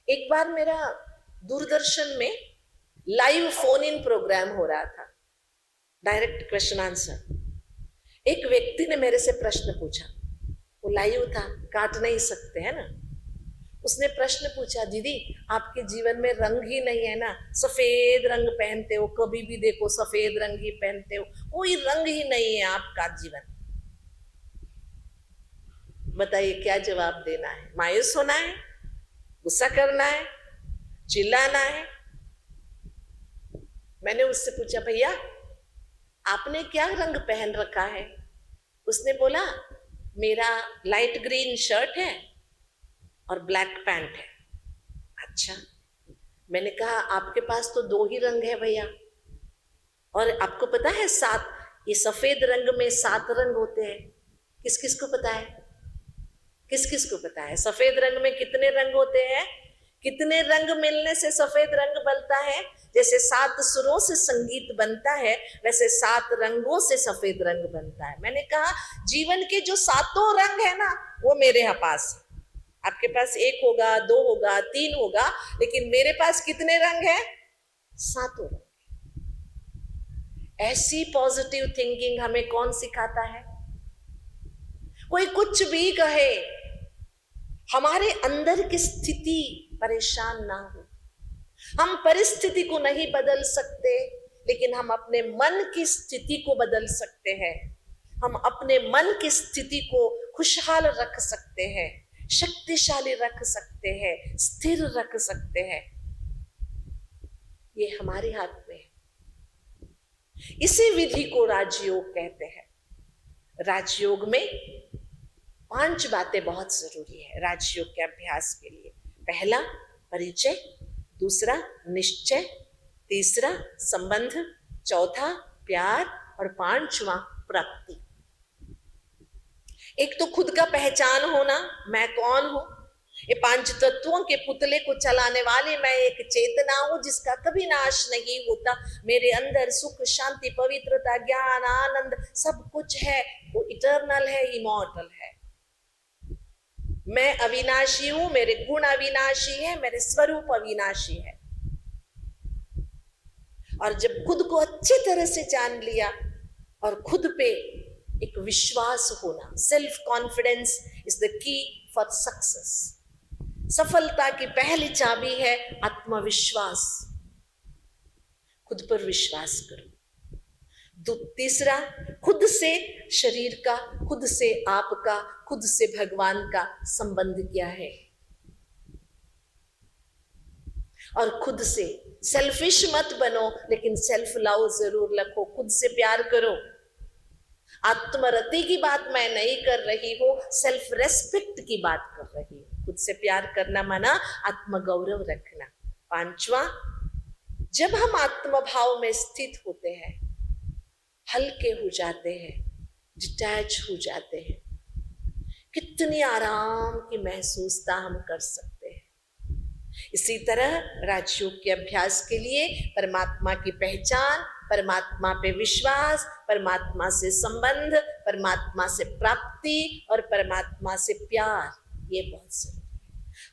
एक बार मेरा दूरदर्शन में लाइव फोन इन प्रोग्राम हो रहा था, डायरेक्ट क्वेश्चन आंसर। एक व्यक्ति ने मेरे से प्रश्न पूछा, वो लाइव था, काट नहीं सकते है ना। उसने प्रश्न पूछा, दीदी आपके जीवन में रंग ही नहीं है ना, सफेद रंग पहनते हो, कभी भी देखो सफेद रंग ही पहनते हो, कोई रंग ही नहीं है आपका जीवन। बताइए क्या जवाब देना है? मायूस होना है, गुस्सा करना है, चिल्लाना है? मैंने उससे पूछा, भैया आपने क्या रंग पहन रखा है? उसने बोला, मेरा लाइट ग्रीन शर्ट है और ब्लैक पैंट है। अच्छा, मैंने कहा आपके पास तो दो ही रंग है भैया, और आपको पता है सात, ये सफेद रंग में 7 रंग होते हैं। किस किस को पता है? किस किस को पता है सफेद रंग में कितने रंग होते हैं? कितने रंग मिलने से सफेद रंग बनता है? जैसे 7 सुरों से संगीत बनता है, वैसे 7 रंगों से सफेद रंग बनता है। मैंने कहा जीवन के जो 7 रंग है ना, वो मेरे यहाँ पास है। आपके पास 1 होगा, 2 होगा, 3 होगा, लेकिन मेरे पास कितने रंग है? 7 रंग। ऐसी पॉजिटिव थिंकिंग हमें कौन सिखाता है? कोई कुछ भी कहे, हमारे अंदर की स्थिति परेशान ना हो। हम परिस्थिति को नहीं बदल सकते, लेकिन हम अपने मन की स्थिति को बदल सकते हैं। हम अपने मन की स्थिति को खुशहाल रख सकते हैं, शक्तिशाली रख सकते हैं, स्थिर रख सकते हैं। ये हमारे हाथ में है। इसी विधि को राजयोग कहते हैं। राजयोग में 5 बातें बहुत जरूरी है राजयोग के अभ्यास के लिए। पहला परिचय, दूसरा निश्चय, तीसरा संबंध, चौथा प्यार, और 5वां प्राप्ति। एक तो खुद का पहचान होना, मैं कौन हूं। ये 5 तत्वों के पुतले को चलाने वाली मैं एक चेतना हूं, जिसका कभी नाश नहीं होता। मेरे अंदर सुख, शांति, पवित्रता, ज्ञान, आनंद सब कुछ है। वो इटर्नल है, इमॉर्टल है। मैं अविनाशी हूं, मेरे गुण अविनाशी है, मेरे स्वरूप अविनाशी है। और जब खुद को अच्छी तरह से जान लिया और खुद पे एक विश्वास होना, self confidence is the key for success. सफलता की पहली चाबी है आत्मविश्वास। खुद पर विश्वास करो। तीसरा, खुद से शरीर का, खुद से आपका, खुद से भगवान का संबंध क्या है। और खुद से सेल्फिश मत बनो, लेकिन सेल्फ लव जरूर रखो। खुद से प्यार करो। आत्मरति की बात मैं नहीं कर रही हूं, सेल्फ रेस्पेक्ट की बात कर रही हूं। खुद से प्यार करना माना आत्मगौरव रखना। 5वां, जब हम आत्मभाव में स्थित होते हैं, हल्के हो जाते हैं, डिटैच हो जाते हैं, कितनी आराम की महसूसता हम कर सकते हैं। इसी तरह राजयोग के अभ्यास के लिए परमात्मा की पहचान, परमात्मा पे विश्वास, परमात्मा से संबंध, परमात्मा से प्राप्ति और परमात्मा से प्यार, ये बहुत जरूरी है।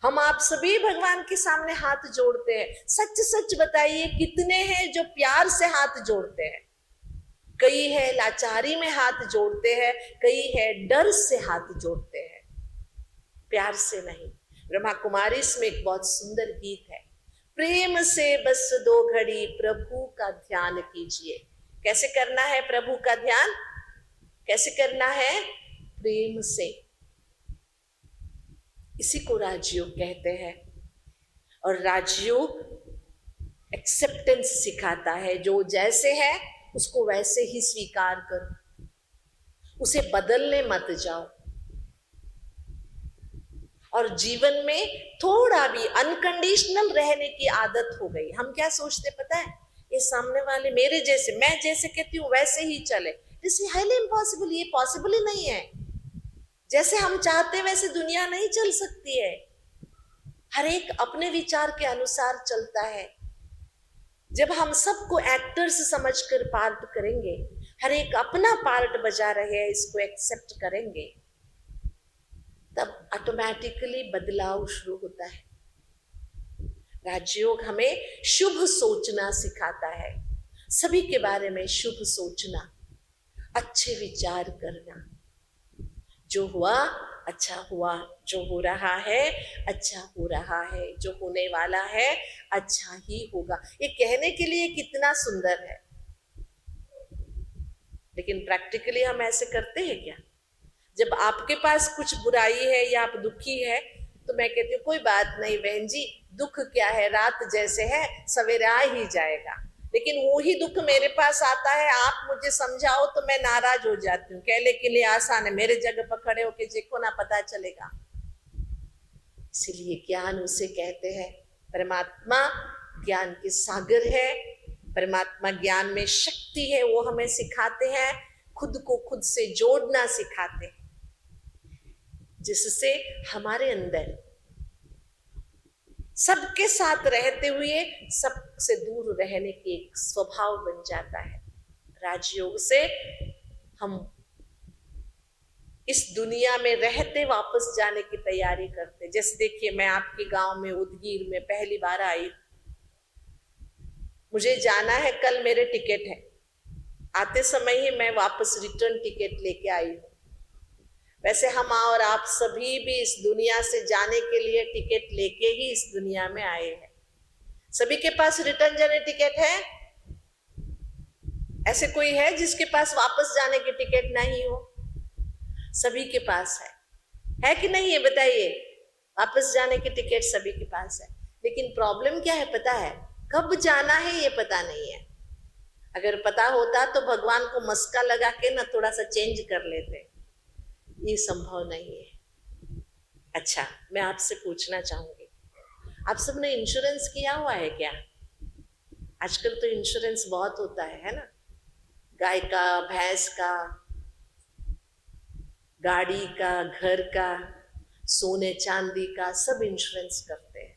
हम आप सभी भगवान के सामने हाथ जोड़ते हैं। सच सच बताइए, कितने हैं जो प्यार से हाथ जोड़ते हैं? कई है लाचारी में हाथ जोड़ते हैं, कई है डर से हाथ जोड़ते हैं, प्यार से नहीं। ब्रह्मा कुमारी में एक बहुत सुंदर गीत है, प्रेम से बस 2 घड़ी प्रभु का ध्यान कीजिए। कैसे करना है प्रभु का ध्यान? कैसे करना है? प्रेम से। इसी को राजयोग कहते हैं। और राजयोग एक्सेप्टेंस सिखाता है। जो जैसे है उसको वैसे ही स्वीकार करो, उसे बदलने मत जाओ। और जीवन में थोड़ा भी अनकंडीशनल रहने की आदत हो गई। हम क्या सोचते पता है, ये सामने वाले मेरे जैसे, मैं जैसे कहती हूँ वैसे ही चले। This is highly impossible. ये पॉसिबल ही नहीं है। जैसे हम चाहते वैसे दुनिया नहीं चल सकती है। हर एक अपने विचार के अनुसार चलता है। जब हम सबको एक्टर्स समझकर पार्ट करेंगे, हर एक अपना पार्ट बजा रहे हैं, इसको एक्सेप्ट करेंगे, तब ऑटोमेटिकली बदलाव शुरू होता है। राजयोग हमें शुभ सोचना सिखाता है, सभी के बारे में शुभ सोचना, अच्छे विचार करना। जो हुआ अच्छा हुआ, जो हो रहा है अच्छा हो रहा है, जो होने वाला है अच्छा ही होगा। ये कहने के लिए कितना सुंदर है, लेकिन प्रैक्टिकली हम ऐसे करते हैं क्या? जब आपके पास कुछ बुराई है या आप दुखी है तो मैं कहती हूँ कोई बात नहीं बहन जी, दुख क्या है, रात जैसे है, सवेरे आ ही जाएगा। लेकिन वो ही दुख मेरे पास आता है, आप मुझे समझाओ तो मैं नाराज हो जाती हूँ। कहने के लिए आसान है, मेरे जगह पर खड़े होके देखो ना, पता चलेगा। इसीलिए ज्ञान उसे कहते हैं, परमात्मा ज्ञान के सागर है, परमात्मा ज्ञान में शक्ति है, वो हमें सिखाते हैं, खुद को खुद से जोड़ना सिखाते हैं, जिससे हमारे अंदर सबके साथ रहते हुए सबसे दूर रहने की एक स्वभाव बन जाता है। राजयोग से हम इस दुनिया में रहते वापस जाने की तैयारी करते। जैसे देखिए, मैं आपके गांव में उदगीर में पहली बार आई, मुझे जाना है, कल मेरे टिकट है, आते समय ही मैं वापस रिटर्न टिकट लेके आई हूँ। वैसे हम और आप सभी भी इस दुनिया से जाने के लिए टिकट लेके ही इस दुनिया में आए हैं। सभी के पास रिटर्न जाने टिकट है? ऐसे कोई है जिसके पास वापस जाने की टिकट नहीं हो? सभी के पास है कि नहीं है? बताइए, वापस जाने की टिकट सभी के पास है। लेकिन प्रॉब्लम क्या है पता है? कब जाना है ये पता नहीं है। अगर पता होता तो भगवान को मस्का लगा के ना थोड़ा सा चेंज कर लेते, ये संभव नहीं है। अच्छा, मैं आपसे पूछना चाहूंगी, आप सबने इंश्योरेंस किया हुआ है क्या? आजकल तो इंश्योरेंस बहुत होता है ना, गाय का, भैंस का, गाड़ी का, घर का, सोने चांदी का, सब इंश्योरेंस करते हैं।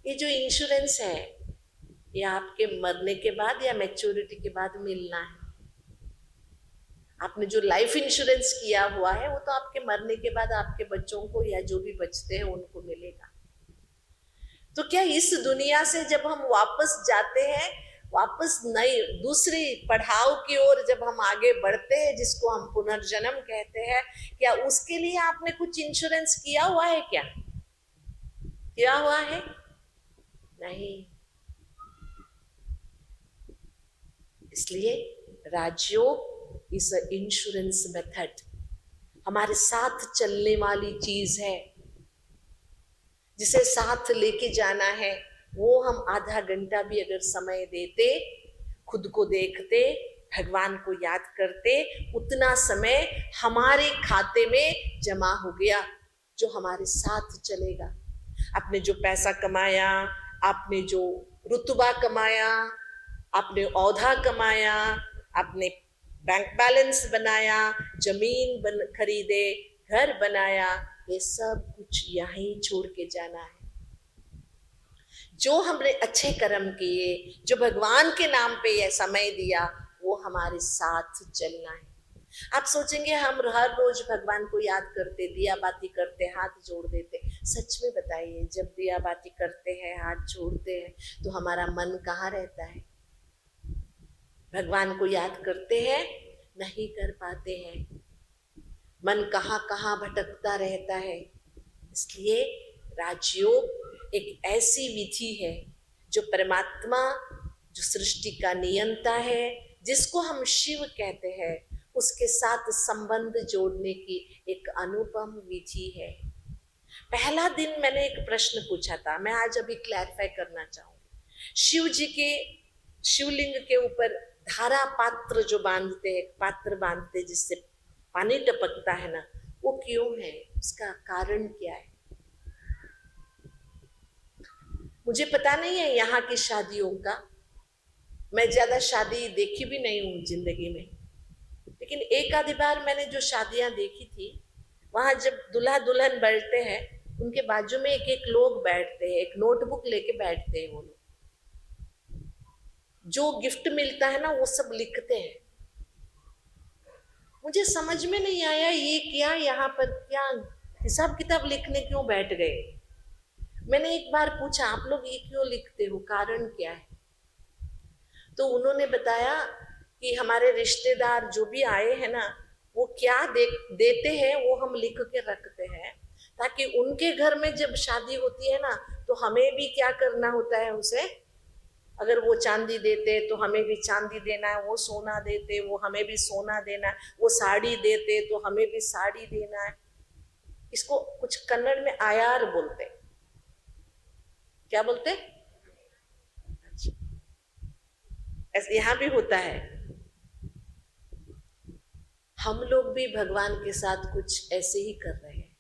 ये जो इंश्योरेंस है ये आपके मरने के बाद या मैच्योरिटी के बाद मिलना है। आपने जो लाइफ इंश्योरेंस किया हुआ है वो तो आपके मरने के बाद आपके बच्चों को या जो भी बचते हैं उनको मिलेगा। तो क्या इस दुनिया से जब हम वापस जाते हैं, वापस नई दूसरी पढ़ाव की ओर जब हम आगे बढ़ते हैं, जिसको हम पुनर्जन्म कहते हैं, क्या उसके लिए आपने कुछ इंश्योरेंस किया हुआ है? क्या किया हुआ है? नहीं। इसलिए राजयोग इज अ इंश्योरेंस मेथड, हमारे साथ चलने वाली चीज है, जिसे साथ लेके जाना है। वो हम आधा घंटा भी अगर समय देते, खुद को देखते, भगवान को याद करते, उतना समय हमारे खाते में जमा हो गया जो हमारे साथ चलेगा। आपने जो पैसा कमाया, आपने जो रुतबा कमाया, आपने औहदा कमाया, आपने बैंक बैलेंस बनाया, जमीन खरीदे, घर बनाया, ये सब कुछ यहीं छोड़ के जाना है। जो हमने अच्छे कर्म किए, जो भगवान के नाम पे यह समय दिया, वो हमारे साथ चलना है। आप सोचेंगे हम हर रोज भगवान को याद करते, दिया बाती करते, हाथ जोड़ देते। सच में बताइए, जब दिया बाती करते हैं, हाथ जोड़ते हैं, तो हमारा मन कहाँ रहता है? भगवान को याद करते हैं, नहीं कर पाते हैं, मन कहाँ कहाँ भटकता रहता है। इसलिए राजयोग एक ऐसी विधि है जो परमात्मा, जो सृष्टि का नियंता है, जिसको हम शिव कहते हैं, उसके साथ संबंध जोड़ने की एक अनुपम विधि है। पहला दिन मैंने एक प्रश्न पूछा था, मैं आज अभी क्लैरिफाई करना चाहूंगी। शिव जी के शिवलिंग के ऊपर धारा पात्र जो बांधते हैं, पात्र बांधते जिससे पानी टपकता है ना, वो क्यों है? उसका कारण क्या है? मुझे पता नहीं है यहाँ की शादियों का, मैं ज्यादा शादी देखी भी नहीं हूँ जिंदगी में, लेकिन एक आधी बार मैंने जो शादियां देखी थी, वहां जब दूल्हा दुल्हन बैठते हैं, उनके बाजू में एक एक लोग बैठते हैं, एक नोटबुक लेके बैठते हैं। वो लोग जो गिफ्ट मिलता है ना, वो सब लिखते हैं। मुझे समझ में नहीं आया ये क्या, यहाँ पर क्या हिसाब किताब लिखने क्यों बैठ गए? मैंने एक बार पूछा, आप लोग ये क्यों लिखते हो, कारण क्या है? तो उन्होंने बताया कि हमारे रिश्तेदार जो भी आए हैं ना, वो क्या देते हैं वो हम लिख के रखते हैं, ताकि उनके घर में जब शादी होती है ना, तो हमें भी क्या करना होता है उसे, अगर वो चांदी देते तो हमें भी चांदी देना है, वो सोना देते वो हमें भी सोना देना है, वो साड़ी देते तो हमें भी साड़ी देना है। इसको कुछ कन्नड़ में आयार बोलते, क्या बोलते? अच्छा, ऐसे यहाँ भी होता है। हम लोग भी भगवान के साथ कुछ ऐसे ही कर रहे हैं।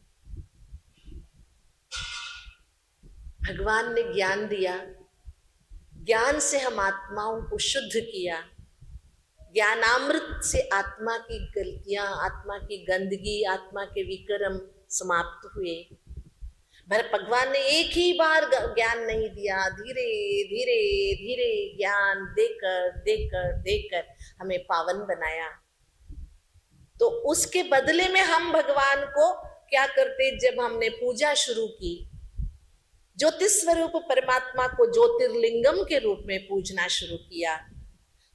भगवान ने ज्ञान दिया, ज्ञान से हम आत्माओं को शुद्ध किया, ज्ञानामृत से आत्मा की गलतियां, आत्मा की गंदगी, आत्मा के विक्रम समाप्त हुए। भगवान ने एक ही बार ज्ञान नहीं दिया, धीरे धीरे धीरे ज्ञान देकर देकर देकर हमें पावन बनाया। तो उसके बदले में हम भगवान को क्या करते, जब हमने पूजा शुरू की, ज्योतिष स्वरूप परमात्मा को ज्योतिर्लिंगम के रूप में पूजना शुरू किया,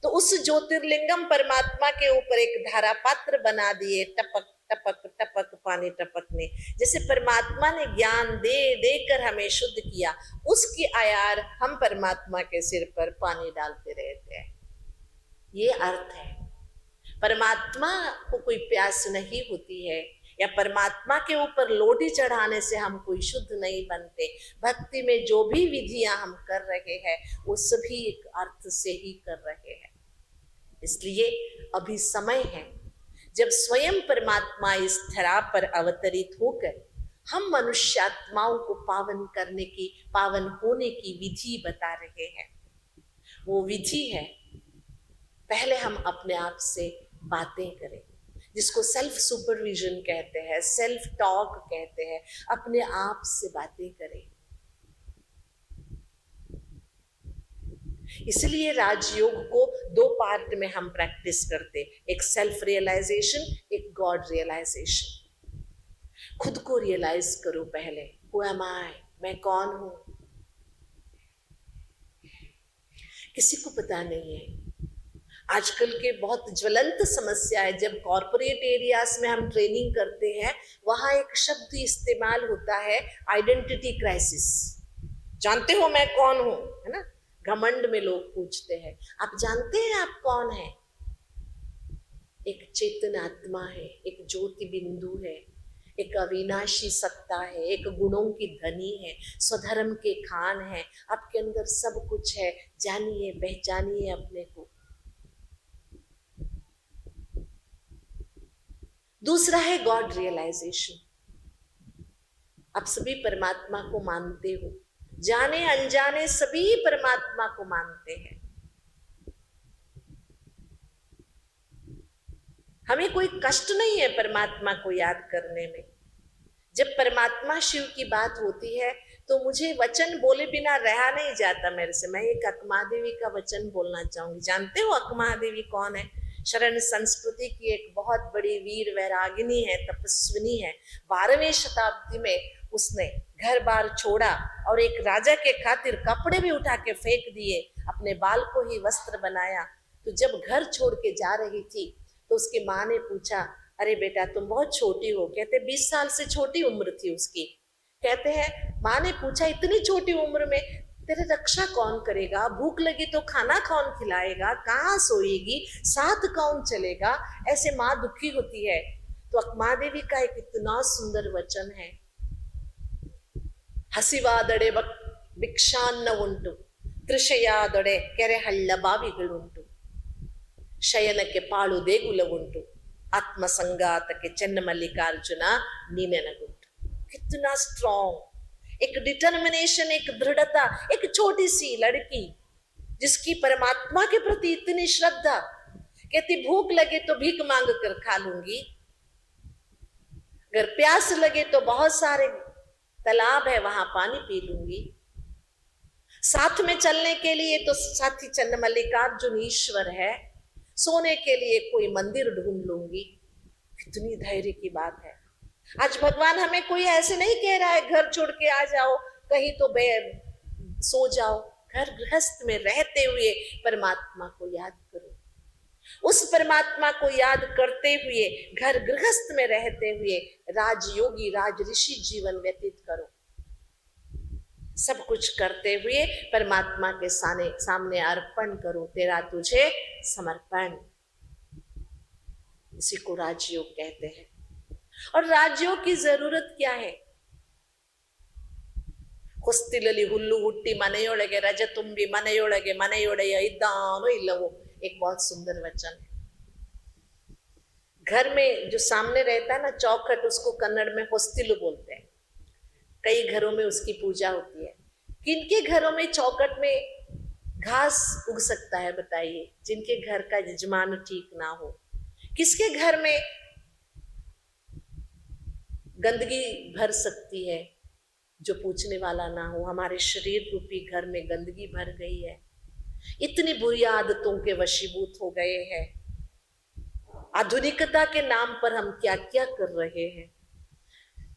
तो उस ज्योतिर्लिंगम परमात्मा के ऊपर एक धारा पात्र बना दिए, टपक टपक टपक पानी टपकने। जैसे परमात्मा ने ज्ञान दे देकर हमें शुद्ध किया, उसकी आयार हम परमात्मा के सिर पर पानी डालते रहते हैं। ये अर्थ है। परमात्मा को कोई प्यास नहीं होती है, या परमात्मा के ऊपर लोटी चढ़ाने से हम कोई शुद्ध नहीं बनते। भक्ति में जो भी विधियां हम कर रहे हैं वो सभी एक अर्थ से ही कर रहे हैं। इसलिए अभी समय है जब स्वयं परमात्मा इस धरा पर अवतरित होकर हम मनुष्यात्माओं को पावन करने की, पावन होने की विधि बता रहे हैं। वो विधि है, पहले हम अपने आप से बातें करें, जिसको सेल्फ सुपरविजन कहते हैं, सेल्फ टॉक कहते हैं। अपने आप से बातें करें। इसलिए राजयोग को दो पार्ट में हम प्रैक्टिस करते, एक सेल्फ रियलाइजेशन, एक गॉड रियलाइजेशन। खुद को रियलाइज करो पहले, हु एम आई, मैं कौन हूं। किसी को पता नहीं है। आजकल के बहुत ज्वलंत समस्या है, जब कॉर्पोरेट एरियाज में हम ट्रेनिंग करते हैं, वहां एक शब्द इस्तेमाल होता है, आइडेंटिटी क्राइसिस। जानते हो मैं कौन हूं, है ना? घमंड में लोग पूछते हैं, आप जानते हैं आप कौन है? एक चेतन आत्मा है, एक ज्योति बिंदु है, एक अविनाशी सत्ता है, एक गुणों की धनी है, स्वधर्म के खान है, आपके अंदर सब कुछ है। जानिए, पहचानिए अपने को। दूसरा है गॉड रियलाइजेशन। आप सभी परमात्मा को मानते हो, जाने अनजाने सभी परमात्मा को मानते हैं। हमें कोई कष्ट नहीं है परमात्मा को याद करने में। जब परमात्मा शिव की बात होती है तो मुझे वचन बोले बिना रहा नहीं जाता मेरे से। मैं एक अकमादेवी का वचन बोलना चाहूंगी। जानते हो अकमादेवी कौन है? शरण संस्कृति की एक बहुत बड़ी वीर वैरागिनी है, तपस्विनी है। 12वीं शताब्दी में उसने घर बार छोड़ा और एक राजा के खातिर कपड़े भी उठा के फेंक दिए, अपने बाल को ही वस्त्र बनाया। तो जब घर छोड़ के जा रही थी तो उसकी माँ ने पूछा, अरे बेटा तुम बहुत छोटी हो। कहते 20 साल से छोटी उम्र थी उसकी। कहते हैं माँ ने पूछा, इतनी छोटी उम्र में तेरे रक्षा कौन करेगा? भूख लगी तो खाना कौन खिलाएगा? कहाँ सोएगी? साथ कौन चलेगा? ऐसे माँ दुखी होती है। तो अकमादेवी का एक इतना सुंदर वचन है, ಹಸಿವಾದಡೆ ಭಿಕ್ಷಾನ್ನ ಉಂಟು, ತೃಷೆಯಾದೊಡೆ ಕೆರೆ ಹಳ್ಳ ಬಾವಿಗಳುಂಟು, ಶಯನಕ್ಕೆ ಪಾಳು ದೇಗುಲ ಉಂಟು, आत्म संगातके चन्न मल्लिकार्जुना नीनेनगुंटु। कितना स्ट्रॉन्ग, एक डिटर्मिनेशन, एक दृढ़ता। एक छोटी सी लड़की जिसकी परमात्मा के प्रति इतनी श्रद्धा, कहती भूख लगे तो भीख मांग कर खा लूंगी, अगर प्यास लगे तो बहुत सारे तालाब है वहां पानी पी लूंगी, साथ में चलने के लिए तो साथी चन्न मल्लिकार्जुन ईश्वर है, सोने के लिए कोई मंदिर ढूंढ लूंगी। कितनी धैर्य की बात है। आज भगवान हमें कोई ऐसे नहीं कह रहा है घर छोड़ के आ जाओ, कहीं तो सो जाओ। घर गृहस्थ में रहते हुए परमात्मा को याद करो। उस परमात्मा को याद करते हुए घर गृहस्थ में रहते हुए राजयोगी राज ऋषि जीवन व्यतीत करो। सब कुछ करते हुए परमात्मा के सामने अर्पण करो, तेरा तुझे समर्पण। इसी को राजयोग कहते हैं। और राजयोग की जरूरत क्या है? ಹೊಸ್ತಿಲಲ್ಲಿ ಹುಲ್ಲು ಹುಟ್ಟಿ ಮನೆಯೊಳಗೆ ರಜ ತುಂಬಿ ಮನೆಯೊಳಗೆ ಮನೆಯೊಡೆಯ ಇದ್ದಾನೋ ಇಲ್ಲವೋ, एक बहुत सुंदर वचन है। घर में जो सामने रहता है ना चौखट, उसको कन्नड़ में होस्तिलु बोलते हैं। कई घरों में उसकी पूजा होती है। किनके घरों में चौखट में घास उग सकता है बताइए? जिनके घर का यजमान ठीक ना हो। किसके घर में गंदगी भर सकती है? जो पूछने वाला ना हो। हमारे शरीर रूपी घर में गंदगी भर गई है। इतनी बुरी आदतों के वशीभूत हो गए हैं। आधुनिकता के नाम पर हम क्या क्या कर रहे हैं।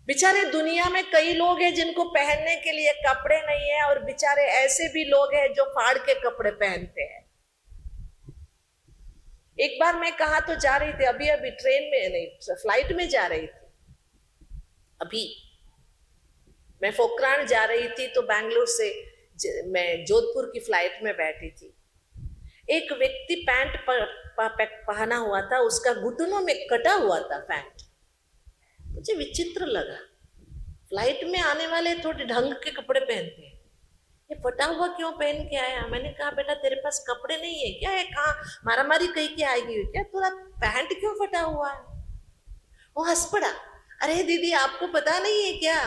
बेचारे दुनिया में कई लोग हैं जिनको पहनने के लिए कपड़े नहीं है, और बेचारे ऐसे भी लोग हैं जो फाड़ के कपड़े पहनते हैं। एक बार मैं कहा तो जा रही थी, अभी ट्रेन में नहीं, फ्लाइट में जा रही थी। अभी मैं पोखरान जा रही थी तो बैंगलोर से मैं जोधपुर की फ्लाइट में बैठी थी। एक व्यक्ति पैंट पहना हुआ था, उसका घुटनों में कटा हुआ था पैंट। मुझे विचित्र लगा। फ्लाइट में आने वाले थोड़े ढंग के कपड़े पहनते हैं, ये फटा हुआ क्यों पहन के आया? मैंने कहा बेटा तेरे पास कपड़े नहीं है क्या? है कहाँ मारामारी कहीं की आएगी क्या? थोड़ा पैंट क्यों फटा हुआ है? वो हंस पड़ा। अरे दीदी आपको पता नहीं है क्या,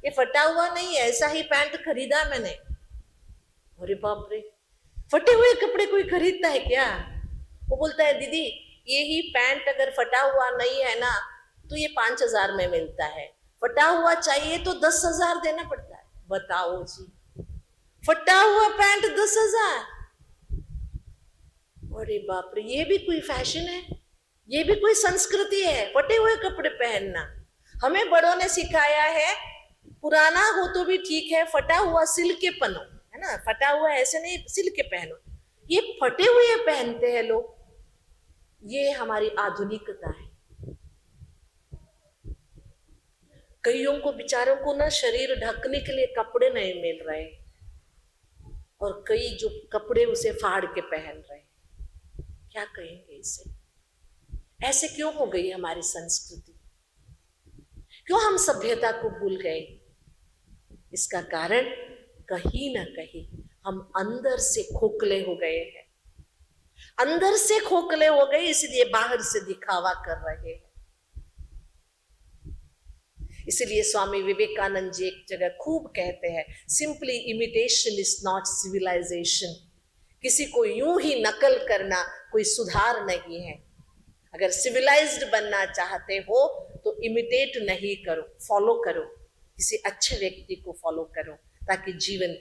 ये फटा हुआ नहीं है, ऐसा ही पैंट खरीदा मैंने। अरे बाप रे, फटे हुए कपड़े कोई खरीदता है क्या? वो बोलता है दीदी ये ही पैंट अगर फटा हुआ नहीं है ना तो ये 5,000 में मिलता है, फटा हुआ चाहिए तो 10,000 देना पड़ता है। बताओ जी, फटा हुआ पैंट 10,000! अरे बाप रे, ये भी कोई फैशन है? ये भी कोई संस्कृति है फटे हुए कपड़े पहनना? हमें बड़ों ने सिखाया है पुराना हो तो भी ठीक है, फटा हुआ सिल के पहनो, है ना? फटा हुआ ऐसे नहीं, सिल के पहनो। ये फटे हुए पहनते हैं लोग। ये हमारी आधुनिकता है। कईयों को बेचारों को ना शरीर ढकने के लिए कपड़े नहीं मिल रहे, और कई जो कपड़े उसे फाड़ के पहन रहे हैं। क्या कहेंगे इसे? ऐसे क्यों हो गई हमारी संस्कृति? क्यों हम सभ्यता को भूल गए? इसका कारण कहीं ना कहीं हम अंदर से खोखले हो गए हैं। अंदर से खोखले हो गए, इसलिए बाहर से दिखावा कर रहे हैं। इसलिए स्वामी विवेकानंद जी एक जगह खूब कहते हैं, simply imitation is not civilization. किसी को यूं ही नकल करना कोई सुधार नहीं है। अगर सिविलाइज्ड बनना चाहते हो तो इमिटेट नहीं करो, फॉलो करो। किसी अच्छे व्यक्ति को फॉलो करो, ताकि जीवन,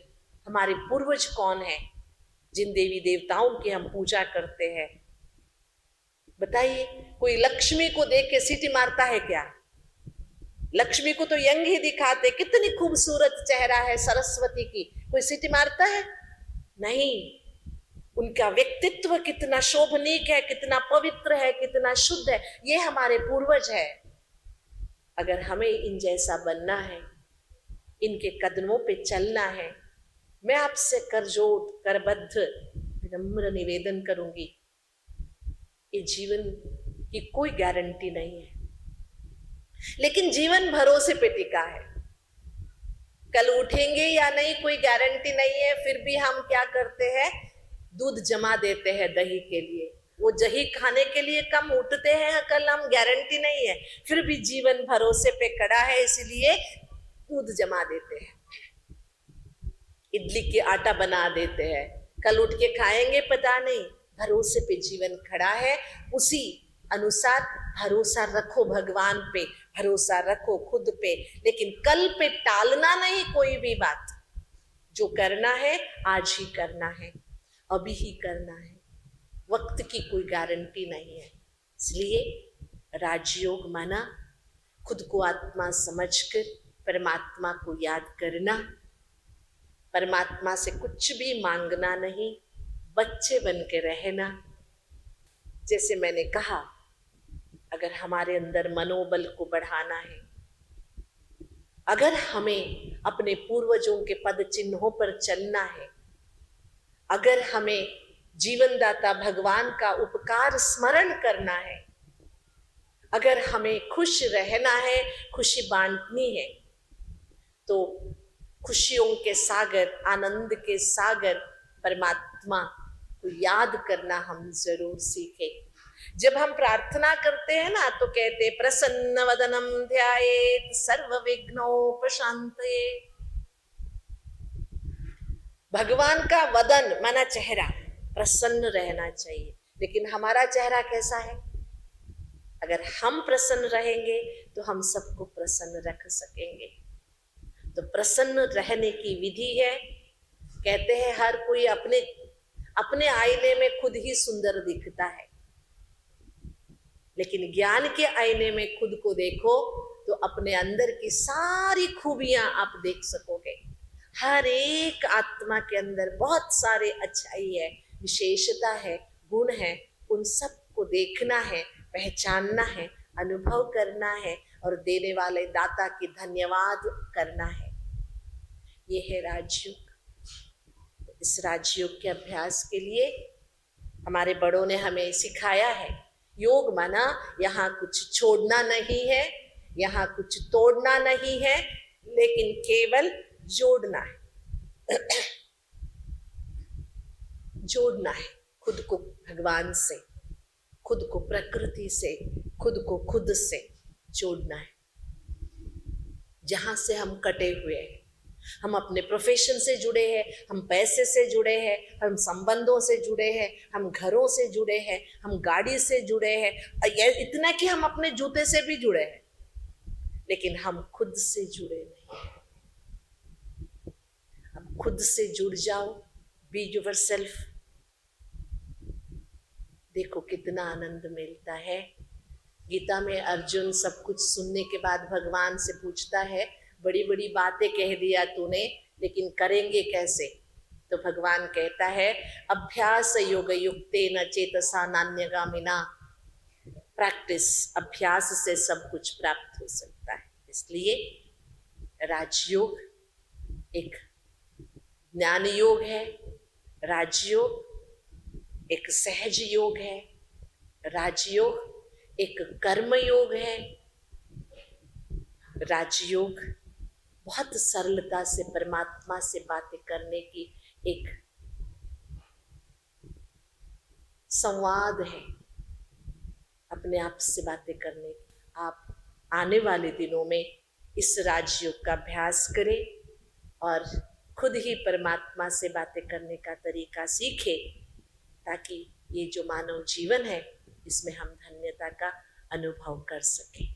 हमारे पूर्वज कौन है, जिन देवी देवताओं की हम पूजा करते हैं, बताइए कोई लक्ष्मी को देख के सीटी मारता है क्या? लक्ष्मी को तो यंग ही दिखाते, कितनी खूबसूरत चेहरा है सरस्वती की, कोई सीटी मारता है? नहीं। उनका व्यक्तित्व कितना शोभनीक है, कितना पवित्र है, कितना शुद्ध है, ये हमारे पूर्वज है। अगर हमें इन जैसा बनना है, इनके कदमों पे चलना है, मैं आपसे करजोड़ करबद्ध विनम्र निवेदन करूंगी, ये जीवन की कोई गारंटी नहीं है, लेकिन जीवन भरोसे पे टिका है। कल उठेंगे या नहीं कोई गारंटी नहीं है, फिर भी हम क्या करते हैं, दूध जमा देते हैं दही के लिए। वो दही खाने के लिए कम उठते हैं, कल हम गारंटी नहीं है, फिर भी जीवन भरोसे पे खड़ा है, इसलिए दूध जमा देते हैं, इडली के आटा बना देते हैं, कल उठ के खाएंगे पता नहीं। भरोसे पे जीवन खड़ा है, उसी अनुसार भरोसा रखो भगवान पे, भरोसा रखो खुद पे, लेकिन कल पे टालना नहीं कोई भी बात। जो करना है आज ही करना है, अभी ही करना है, वक्त की कोई गारंटी नहीं है। इसलिए राजयोग माना खुद को आत्मा समझकर परमात्मा को याद करना, परमात्मा से कुछ भी मांगना नहीं, बच्चे बन के रहना। जैसे मैंने कहा, अगर हमारे अंदर मनोबल को बढ़ाना है, अगर हमें अपने पूर्वजों के पद चिन्हों पर चलना है, अगर हमें जीवनदाता भगवान का उपकार स्मरण करना है, अगर हमें खुश रहना है, खुशी बांटनी है, तो खुशियों के सागर, आनंद के सागर परमात्मा को याद करना हम जरूर सीखें। जब हम प्रार्थना करते हैं ना, तो कहते प्रसन्न वदनम ध्यायेत सर्व विघ्नोपशांतये। भगवान का वदन माना चेहरा प्रसन्न रहना चाहिए, लेकिन हमारा चेहरा कैसा है? अगर हम प्रसन्न रहेंगे तो हम सबको प्रसन्न रख सकेंगे। तो प्रसन्न रहने की विधि है, कहते हैं हर कोई अपने अपने आईने में खुद ही सुंदर दिखता है, लेकिन ज्ञान के आईने में खुद को देखो तो अपने अंदर की सारी खूबियां आप देख सकोगे। हर एक आत्मा के अंदर बहुत सारे अच्छाई है, विशेषता है, गुण है। उन सब को देखना है, पहचानना है, अनुभव करना है और देने वाले दाता की धन्यवाद करना है। ये है राजयोग। इस राजयोग के अभ्यास के लिए हमारे बड़ों ने हमें सिखाया है, योग माना यहाँ कुछ छोड़ना नहीं है, यहाँ कुछ तोड़ना नहीं है, लेकिन केवल जोड़ना है। जोड़ना है खुद को भगवान से, खुद को प्रकृति से, खुद को खुद से जोड़ना है। जहां से हम कटे हुए हैं, हम अपने प्रोफेशन से जुड़े हैं, हम पैसे से जुड़े हैं, हम संबंधों से जुड़े हैं, हम घरों से जुड़े हैं, हम गाड़ी से जुड़े हैं, इतना कि हम अपने जूते से भी जुड़े हैं, लेकिन हम खुद से जुड़े नहीं हैं। अब खुद से जुड़ जाओ, बी योरसेल्फ। देखो कितना आनंद मिलता है। गीता में अर्जुन सब कुछ सुनने के बाद भगवान से पूछता है, बड़ी बड़ी बातें कह दिया तूने, लेकिन करेंगे कैसे? तो भगवान कहता है, अभ्यास योग युक्तेन चेतसा नान्यगामिना। प्रैक्टिस, अभ्यास से सब कुछ प्राप्त हो सकता है। इसलिए राजयोग एक ज्ञान योग है, राजयोग एक सहज योग है, राजयोग एक कर्म योग है, राजयोग बहुत सरलता से परमात्मा से बातें करने की एक संवाद है, अपने आप से बातें करने की। आप आने वाले दिनों में इस राजयोग का अभ्यास करें और खुद ही परमात्मा से बातें करने का तरीका सीखें, ताकि ये जो मानव जीवन है इसमें हम धन्यता का अनुभव कर सकें।